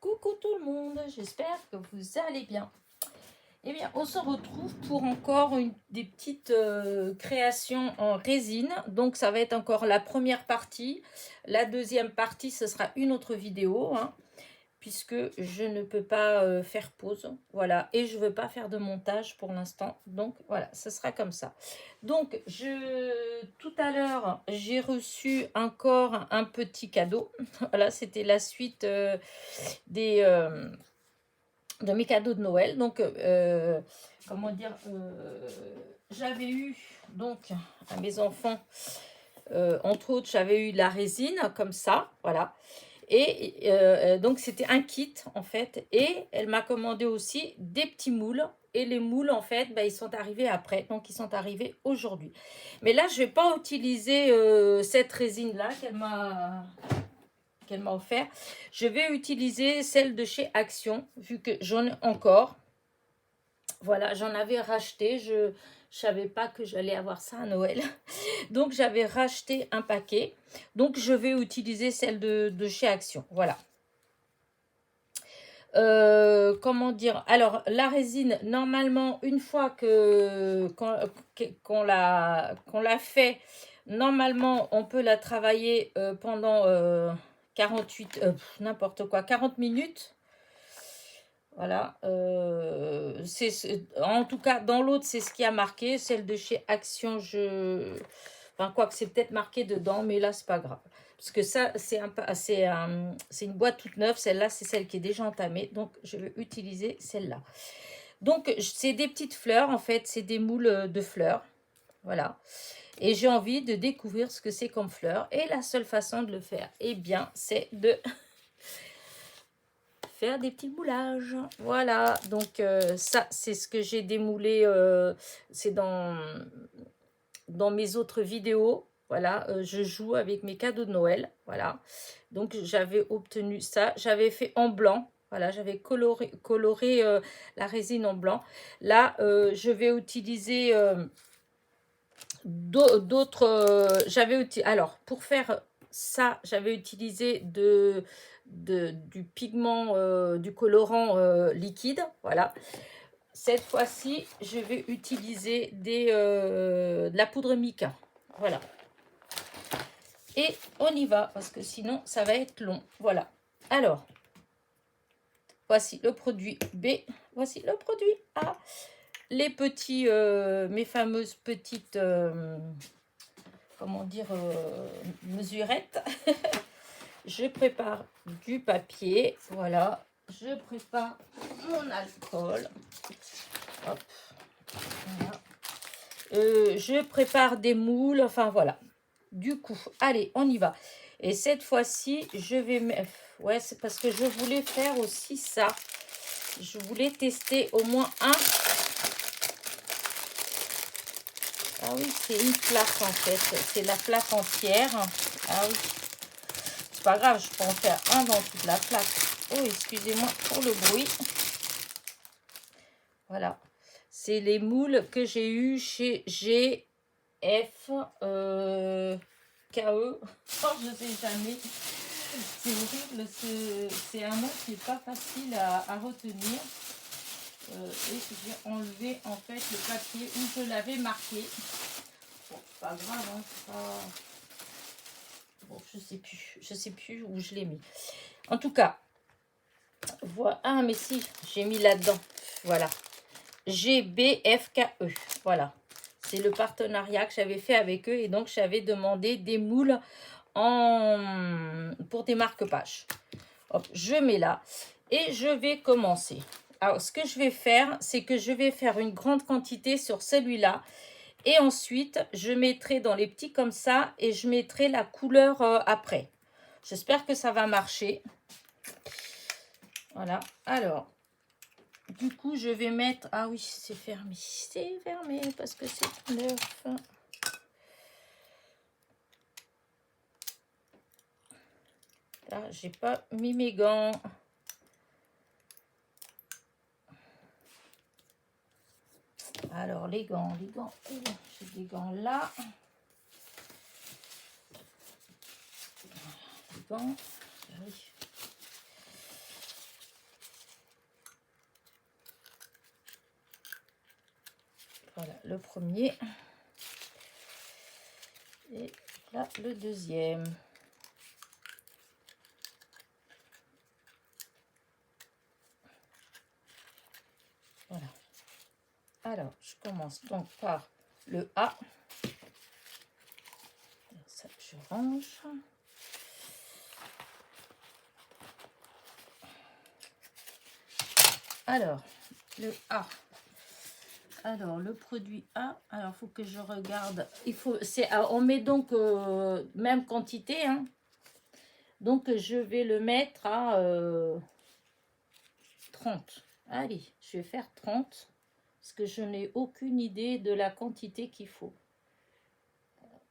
Coucou tout le monde, j'espère que vous allez bien. Eh bien, on se retrouve pour encore des petites créations en résine. Donc, ça va être encore la première partie. La deuxième partie, ce sera une autre vidéo, hein, puisque je ne peux pas faire pause. Voilà, et je ne veux pas faire de montage pour l'instant. Donc, voilà, ce sera comme ça. Donc, tout à l'heure, j'ai reçu encore un petit cadeau. Voilà, c'était la suite de mes cadeaux de Noël. Donc, comment dire, j'avais eu donc à mes enfants, entre autres, j'avais eu de la résine comme ça, voilà. Et donc, c'était un kit en fait. Et elle m'a commandé aussi des petits moules. Et les moules, en fait, ils sont arrivés après. Donc, ils sont arrivés aujourd'hui. Mais là, je ne vais pas utiliser cette résine-là qu'elle m'a offert. Je vais utiliser celle de chez Action, vu que j'en ai encore. Voilà, j'en avais racheté. Je ne savais pas que j'allais avoir ça à Noël. Donc, j'avais racheté un paquet. Donc, je vais utiliser celle de chez Action. Voilà. Comment dire? Alors, la résine, normalement, une fois qu'on l'a fait, normalement, on peut la travailler pendant 48, n'importe quoi, 40 minutes. Voilà. En tout cas, dans l'autre, c'est ce qui a marqué. Celle de chez Action, enfin, quoi que c'est peut-être marqué dedans, mais là, c'est pas grave. Parce que ça, c'est une boîte toute neuve. Celle-là, c'est celle qui est déjà entamée. Donc, je vais utiliser celle-là. Donc, c'est des petites fleurs, en fait. C'est des moules de fleurs. Voilà. Et j'ai envie de découvrir ce que c'est comme fleurs. Et la seule façon de le faire, eh bien, c'est de faire des petits moulages. Voilà. Donc, ça, c'est ce que j'ai démoulé. C'est dans mes autres vidéos. Voilà, je joue avec mes cadeaux de Noël. Voilà, donc j'avais obtenu ça. J'avais fait en blanc. Voilà, j'avais coloré la résine en blanc. Là, je vais utiliser d'autres. Alors, pour faire ça, j'avais utilisé du pigment, du colorant liquide. Voilà. Cette fois-ci, je vais utiliser de la poudre mica. Voilà. Et on y va, parce que sinon, ça va être long. Voilà. Alors, voici le produit B. Voici le produit A. Les petits, mes fameuses petites, comment dire, mesurettes. Je prépare du papier. Voilà. Je prépare mon alcool. Hop. Voilà. Je prépare des moules. Enfin, voilà. Du coup, allez, on y va. Et cette fois-ci, je vais mettre... Ouais, c'est parce que je voulais faire aussi ça. Je voulais tester au moins un. Ah oui, c'est une plaque en fait. C'est la plaque entière. Ah oui. C'est pas grave, je peux en faire un dans toute la plaque. Oh, excusez-moi pour le bruit. Voilà. C'est les moules que j'ai eu chez GF. KE, oh, je ne sais jamais, c'est horrible, c'est un mot qui n'est pas facile à retenir. Et j'ai enlevé en fait le papier où je l'avais marqué. Bon, c'est pas grave, hein, c'est pas... Bon, je sais plus où je l'ai mis. En tout cas, voilà. Ah, mais si, j'ai mis là-dedans. Voilà. GBFKE. Voilà. C'est le partenariat que j'avais fait avec eux et donc j'avais demandé des moules pour des marque-pages. Hop, je mets là et je vais commencer. Alors, ce que je vais faire, c'est que je vais faire une grande quantité sur celui-là et ensuite, je mettrai dans les petits comme ça et je mettrai la couleur après. J'espère que ça va marcher. Voilà. Alors, du coup, je vais mettre... Ah oui, c'est fermé. C'est fermé parce que c'est neuf. Là, j'ai pas mis mes gants. Alors, les gants. J'ai des gants là. Les gants. Oui. Voilà, le premier. Et là, le deuxième. Voilà. Alors, je commence donc par le A. Ça, je range. Alors, le A. Alors, le produit A, alors il faut que je regarde. On met donc même quantité, hein. Donc, je vais le mettre à 30. Allez, je vais faire 30 parce que je n'ai aucune idée de la quantité qu'il faut.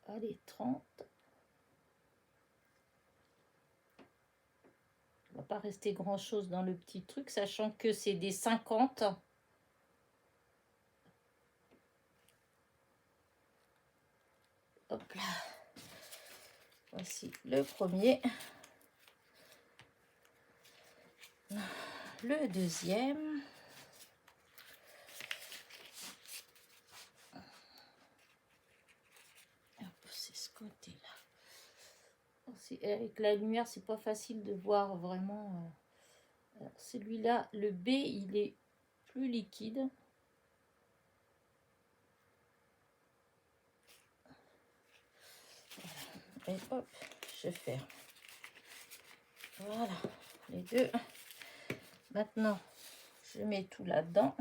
Allez, 30. Il ne va pas rester grand-chose dans le petit truc, sachant que c'est des 50. Hop là. Voici le premier. Le deuxième. C'est ce côté-là. Avec la lumière, c'est pas facile de voir vraiment. Celui-là, le B, il est plus liquide. Voilà. Et hop, je ferme. Voilà, les deux. Maintenant, je mets tout là-dedans.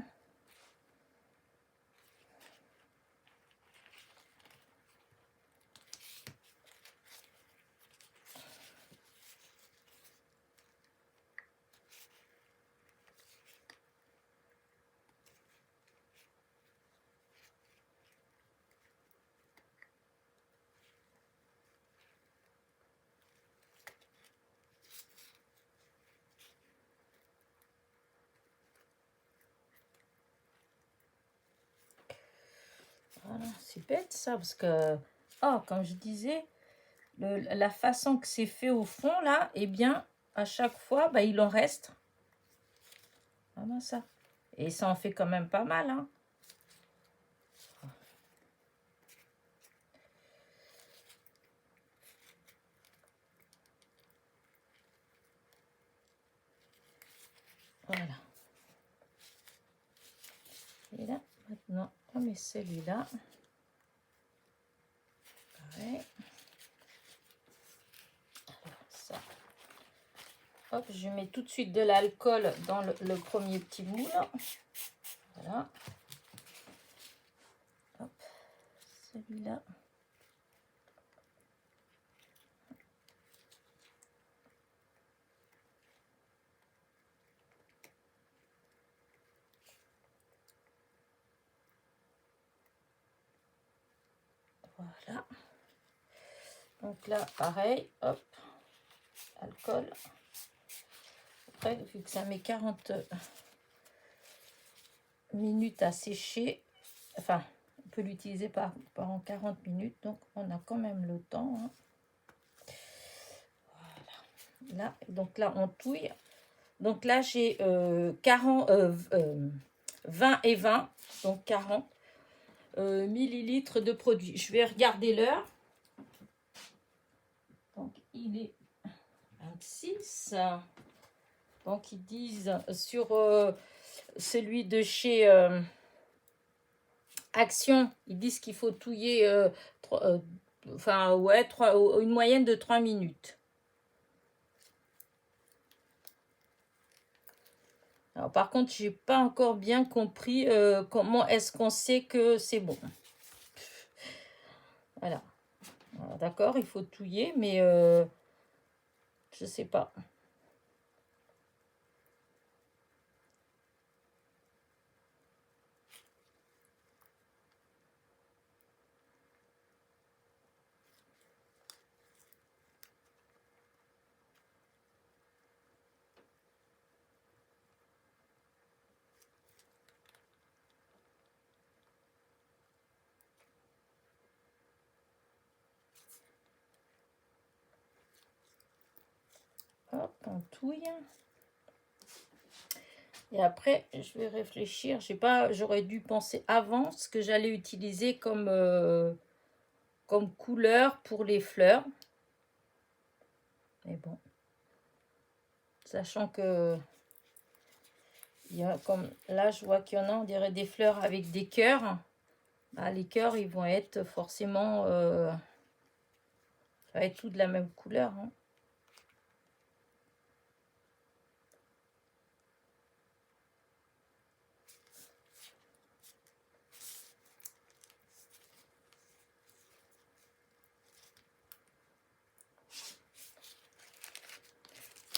Voilà, c'est bête ça, parce que, comme je disais, la façon que c'est fait au fond, là, eh bien, à chaque fois, bah, il en reste. Vraiment ça. Et ça en fait quand même pas mal, hein. Voilà. Et là, maintenant, on met celui-là. Pareil. Alors, ça. Hop, je mets tout de suite de l'alcool dans le premier petit moule. Voilà. Hop, celui-là. Voilà. Donc là, pareil, hop, alcool. Après, vu que ça met 40 minutes à sécher, enfin, on peut l'utiliser pendant 40 minutes, donc on a quand même le temps, hein. Voilà. Là, donc là, on touille. Donc là, j'ai 20 et 20, donc 40 millilitres de produit. Je vais regarder l'heure. Donc, il est 26. Donc, ils disent sur celui de chez Action, ils disent qu'il faut touiller une moyenne de 3 minutes. Alors, par contre, j'ai pas encore bien compris comment est-ce qu'on sait que c'est bon. Voilà. D'accord, il faut touiller, mais je sais pas. Hop, on touille. Et après, je vais réfléchir. J'ai pas, j'aurais dû penser avant ce que j'allais utiliser comme couleur pour les fleurs. Mais bon, sachant que il y a, comme là, je vois qu'il y en a, on dirait des fleurs avec des cœurs. Bah, les cœurs, ils vont être forcément, ça va être tout de la même couleur, hein.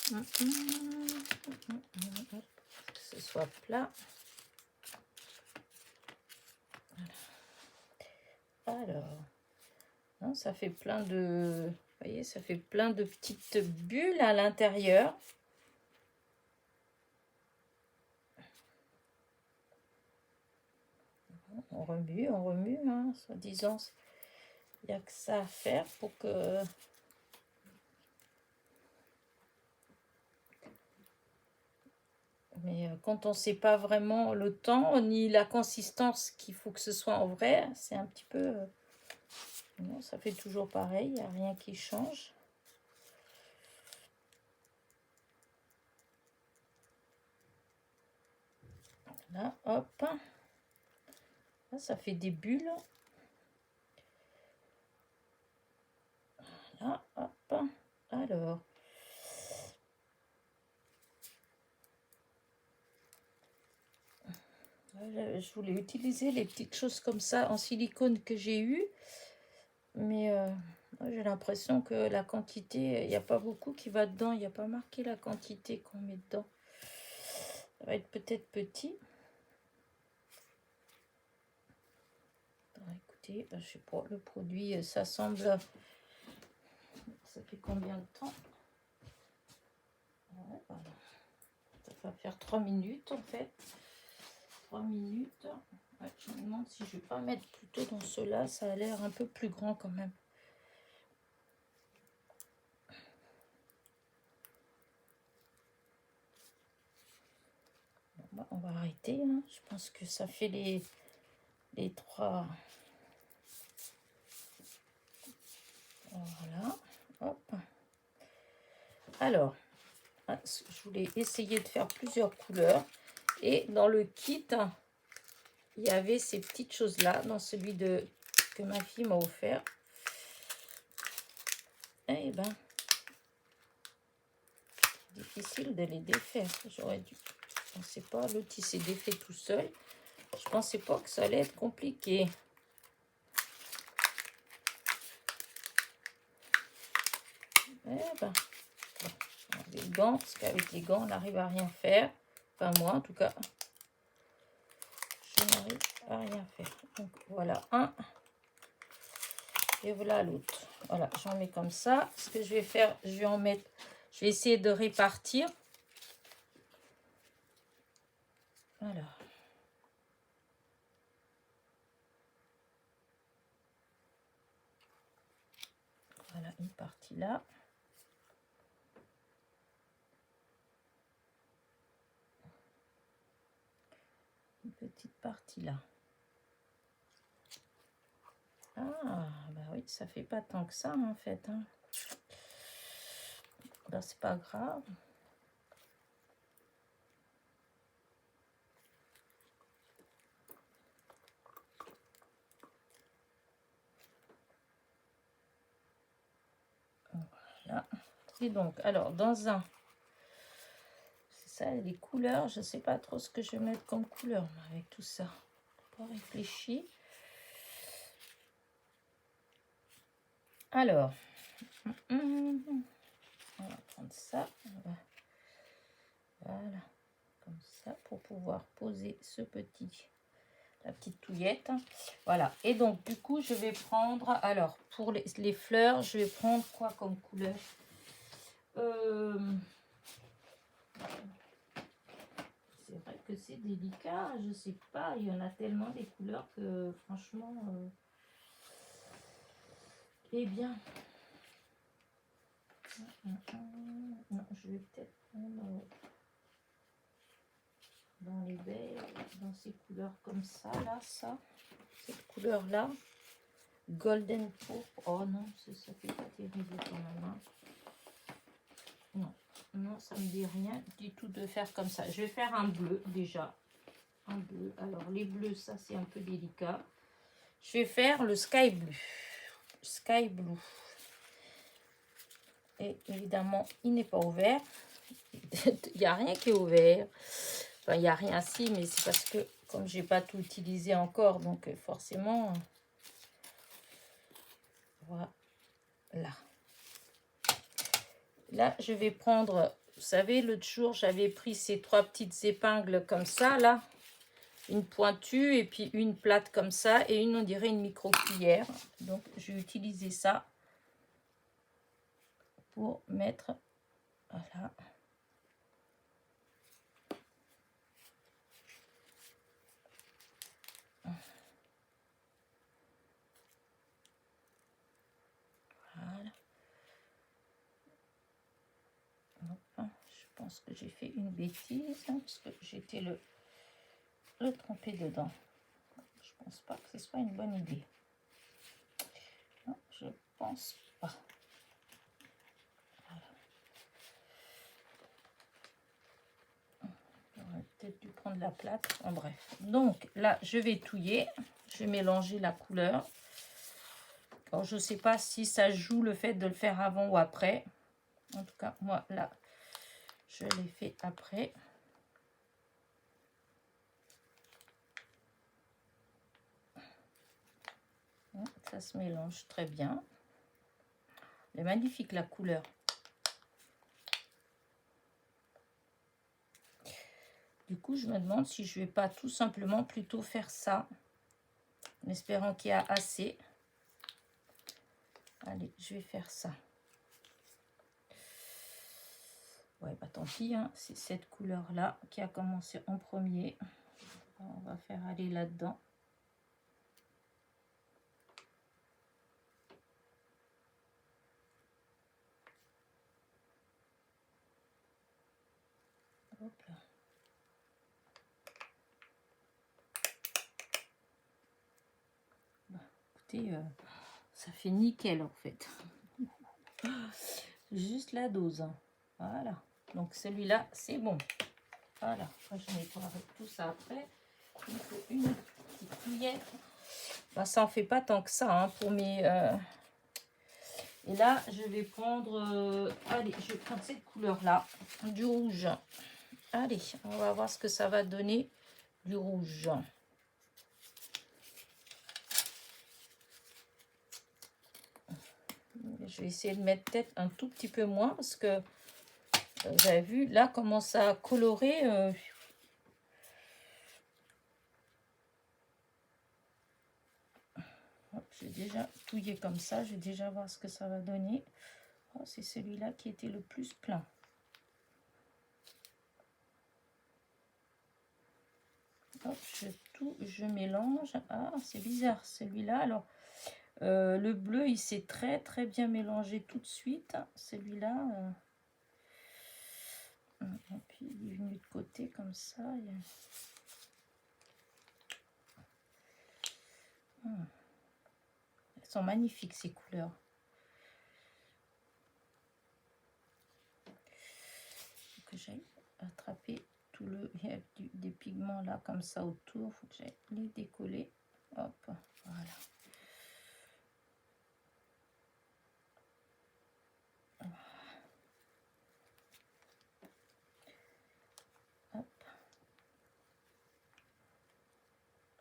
Que ce soit plat. Alors, non, ça fait plein de, vous voyez, ça fait plein de petites bulles à l'intérieur. On remue, hein, soi-disant, il n'y a que ça à faire pour que... Mais quand on ne sait pas vraiment le temps ni la consistance qu'il faut que ce soit en vrai, c'est un petit peu... non, ça fait toujours pareil, il n'y a rien qui change. Là, hop. Là, ça fait des bulles. Là, hop. Alors... je voulais utiliser les petites choses comme ça en silicone que j'ai eu, mais j'ai l'impression que la quantité, il n'y a pas beaucoup qui va dedans, il n'y a pas marqué la quantité qu'on met dedans. Ça va être peut-être petit. Alors, écoutez, je sais pas, le produit, ça semble... Ça fait combien de temps? Ouais, voilà. Ça va faire 3 minutes en fait. 3 minutes. Ouais, je me demande si je vais pas mettre plutôt dans ceux-là, ça a l'air un peu plus grand quand même. Bon, bah, on va arrêter, hein. Je pense que ça fait les 3. Voilà, hop. Alors, je voulais essayer de faire plusieurs couleurs. Et dans le kit, il y avait ces petites choses-là, dans celui que ma fille m'a offert. Eh ben, difficile de les défaire. J'aurais dû. Je ne sais pas, l'autre il s'est défait tout seul. Je pensais pas que ça allait être compliqué. Eh ben, les gants, parce qu'avec les gants, on n'arrive à rien faire. Enfin, moi, en tout cas, je n'arrive à rien faire. Donc, voilà un. Et voilà l'autre. Voilà, j'en mets comme ça. Ce que je vais faire, je vais en mettre... Je vais essayer de répartir. Voilà. Voilà, une partie là. Une petite partie là. Ah, bah oui, ça fait pas tant que ça, hein, en fait. Hein. Ben, c'est pas grave. Voilà. Et donc, alors, dans un... C'est ça, les couleurs. Je sais pas trop ce que je vais mettre comme couleur avec tout ça. Pas réfléchi. Alors, on va prendre ça. Voilà, comme ça, pour pouvoir poser la petite touillette. Voilà, et donc, du coup, je vais prendre... Alors, pour les fleurs, je vais prendre quoi comme couleur? C'est vrai que c'est délicat, je sais pas, il y en a tellement des couleurs que franchement, eh bien, non, je vais peut-être prendre, dans les baies, dans ces couleurs comme ça, là, ça, cette couleur-là, golden pourpre. Oh non, ça fait pas terrible quand même. Hein. Non, non, ça me dit rien du tout de faire comme ça. Je vais faire un bleu déjà. Un bleu. Alors, les bleus, ça, c'est un peu délicat. Je vais faire le sky blue. Sky blue. Et évidemment, il n'est pas ouvert. Il n'y a rien qui est ouvert. Enfin, il n'y a rien si, mais c'est parce que comme j'ai pas tout utilisé encore, donc forcément, voilà. Là, je vais prendre, vous savez, l'autre jour, j'avais pris ces 3 petites épingles comme ça, là. Une pointue et puis une plate comme ça et une, on dirait, une micro-cuillère. Donc, je vais utiliser ça pour mettre, voilà. Voilà. Hop. Je pense que j'ai fait une bêtise, hein, parce que j'étais le tremper dedans. Je pense pas que ce soit une bonne idée. Non, je pense pas. Voilà. J'aurais peut-être dû prendre la plate. En bref. Donc là, je vais touiller. Je vais mélanger la couleur. Alors, je ne sais pas si ça joue le fait de le faire avant ou après. En tout cas, moi, là, je l'ai fait après. Ça se mélange très bien. Elle est magnifique, la couleur. Du coup, je me demande si je ne vais pas tout simplement plutôt faire ça. En espérant qu'il y a assez. Allez, je vais faire ça. Ouais, bah tant pis, hein. C'est cette couleur-là qui a commencé en premier. On va faire aller là-dedans. Hop là. Bah, écoutez, ça fait nickel en fait. Juste la dose. Voilà. Donc celui-là, c'est bon. Voilà. Moi, je nettoierai tout ça après. Il faut une petite cuillère. Bah, ça en fait pas tant que ça hein, pour mes... Et là, je vais prendre... allez, je vais prendre cette couleur-là. Du rouge. Allez, on va voir ce que ça va donner. Du rouge. Je vais essayer de mettre peut-être un tout petit peu moins parce que vous avez vu là comment ça a coloré. J'ai déjà touillé comme ça. Je vais déjà voir ce que ça va donner. Oh, c'est celui-là qui était le plus plein. Hop, je mélange. Ah, c'est bizarre celui-là. Alors, le bleu, il s'est très très bien mélangé tout de suite. Celui-là. Et puis, il est venu de côté comme ça. Elles sont magnifiques ces couleurs. Faut que j'aille attraper tout le... Il y a des pigments là comme ça autour. Faut que j'aille les décoller. Hop, voilà.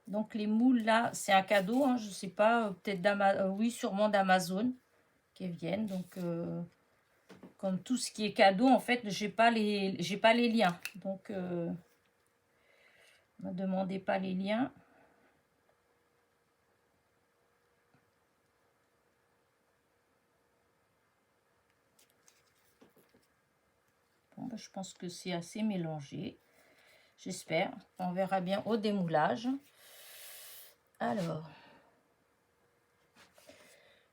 Donc les moules là, c'est un cadeau, hein, je sais pas, peut-être oui, sûrement d'Amazon qui viennent. Donc comme tout ce qui est cadeau, en fait, j'ai pas les liens. Donc ne me demandez pas les liens. Bon, ben, je pense que c'est assez mélangé. J'espère. On verra bien au démoulage. Alors,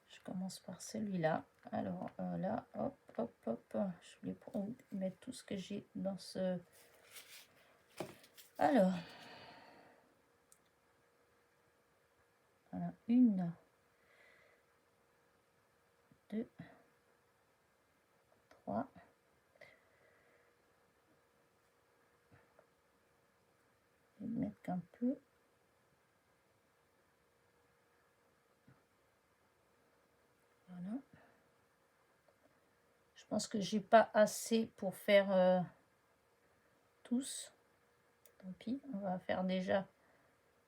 je commence par celui-là. Alors là, hop, hop, hop. Je vais mettre tout ce que j'ai dans ce... Alors, voilà, 1, 2, 3. Je vais mettre qu'un peu. Voilà. Je pense que j'ai pas assez pour faire tous. Tant pis, on va faire déjà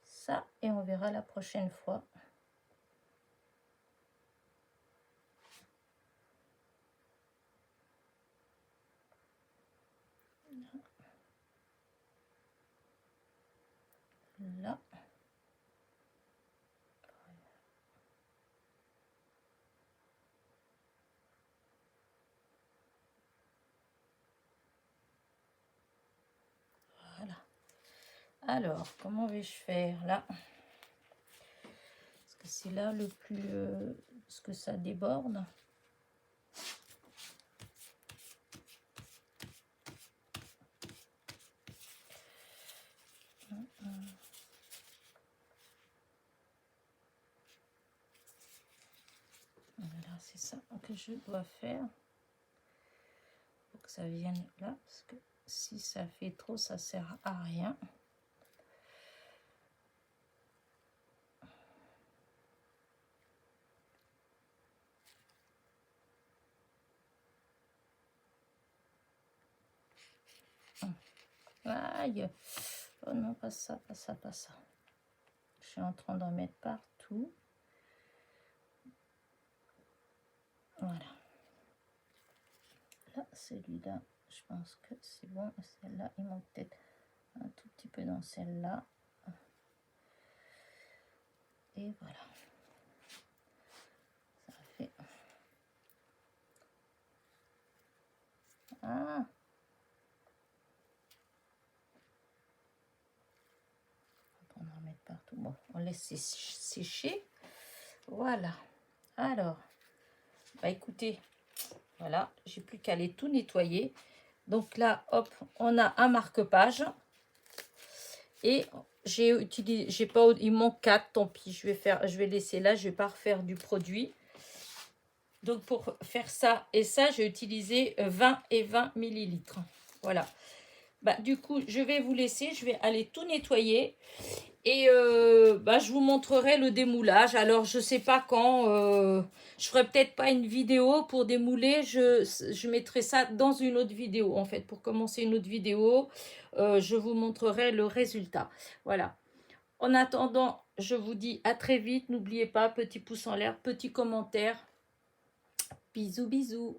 ça et on verra la prochaine fois. Là. Voilà. Alors, comment vais-je faire là? Parce que c'est là le plus... parce que ça déborde. Voilà, c'est ça que je dois faire. Pour que ça vienne là. Parce que si ça fait trop, ça sert à rien. Aïe! Oh non, pas ça, pas ça, pas ça. Je suis en train d'en mettre partout. Voilà. Là, celui-là, je pense que c'est bon. Celle-là, il manque peut-être un tout petit peu dans celle-là. Et voilà. Ça fait... Ah! On va en mettre partout. Bon, on laisse sécher. Voilà. Alors, bah écoutez, voilà, j'ai plus qu'à aller tout nettoyer. Donc là, hop, on a un marque-page. Et j'ai utilisé, pas, il manque 4, tant pis, je vais laisser là, je vais pas refaire du produit. Donc pour faire ça et ça, j'ai utilisé 20 et 20 millilitres. Voilà. Bah, du coup, je vais vous laisser, je vais aller tout nettoyer. Et bah, je vous montrerai le démoulage. Alors, je sais pas quand. Je ferai peut-être pas une vidéo pour démouler. Je mettrai ça dans une autre vidéo, en fait. Pour commencer une autre vidéo, je vous montrerai le résultat. Voilà. En attendant, je vous dis à très vite. N'oubliez pas, petit pouce en l'air, petit commentaire. Bisous, bisous.